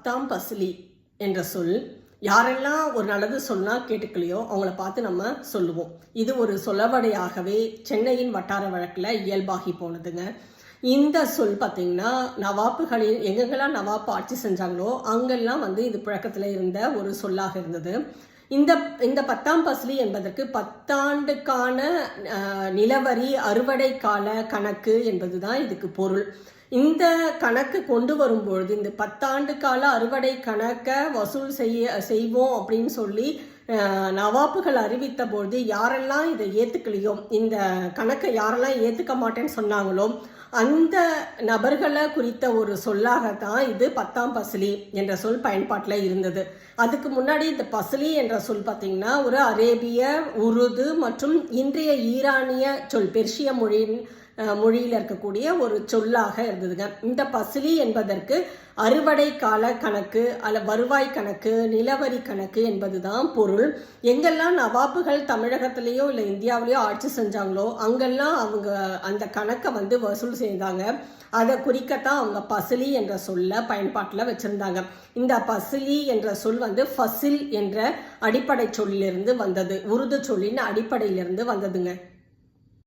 பத்தாம் பசிலி என்ற சொல் யாரெல்லாம் ஒரு நல்லது சொன்னால் கேட்டுக்கலையோ அவங்கள பார்த்து நம்ம சொல்லுவோம். இது ஒரு சொலவடையாகவே சென்னையின் வட்டார வழக்கில் இயல்பாகி போனதுங்க. இந்த சொல் பார்த்தீங்கன்னா நவாப்புகளில் எங்கெங்கெல்லாம் நவாப்பு ஆட்சி செஞ்சாங்களோ அங்கெல்லாம் இது புழக்கத்தில் இருந்த ஒரு சொல்லாக இருந்தது. இந்த பத்தாம் பசிலி என்பதற்கு 10 ஆண்டுக்கான நிலவரி அறுவடை கால கணக்கு என்பதுதான் இதுக்கு பொருள். இந்த கணக்கு கொண்டு வரும்பொழுது இந்த 10 ஆண்டு கால அறுவடை கணக்கை வசூல் செய்வோம் அப்படின்னு சொல்லி நவாப்புகள் அறிவித்த பொழுது யாரெல்லாம் இதை ஏற்றுக்கலையோ, இந்த கணக்கை யாரெல்லாம் ஏற்றுக்க மாட்டேன்னு சொன்னாங்களோ அந்த நபர்களை குறித்த ஒரு சொல்லாகத்தான் இது 10ஆம் பசிலி என்ற சொல் பயன்பாட்டில் இருந்தது. அதுக்கு முன்னாடி இந்த பசிலி என்ற சொல் பார்த்தீங்கன்னா ஒரு அரேபிய, உருது மற்றும் இன்றைய ஈரானிய சொல் பெர்ஷிய மொழியில் இருக்கக்கூடிய ஒரு சொல்லாக இருந்ததுங்க. இந்த பசிலி என்பதற்கு அறுவடை கால கணக்கு அல்ல வருவாய் கணக்கு, நிலவரி கணக்கு என்பதுதான் பொருள். எங்கெல்லாம் நவாப்புகள் தமிழகத்திலேயோ இல்லை இந்தியாவிலேயோ ஆட்சி செஞ்சாங்களோ அங்கெல்லாம் அவங்க அந்த கணக்கை வசூல் செய்தாங்க. அதை குறிக்கத்தான் அவங்க பசிலி என்ற சொல்ல பயன்பாட்டில் வச்சிருந்தாங்க. இந்த பசிலி என்ற சொல் ஃபசில் என்ற அடிப்படை சொல்லிலிருந்து வந்தது, உருது சொல்லின் அடிப்படையிலிருந்து வந்ததுங்க.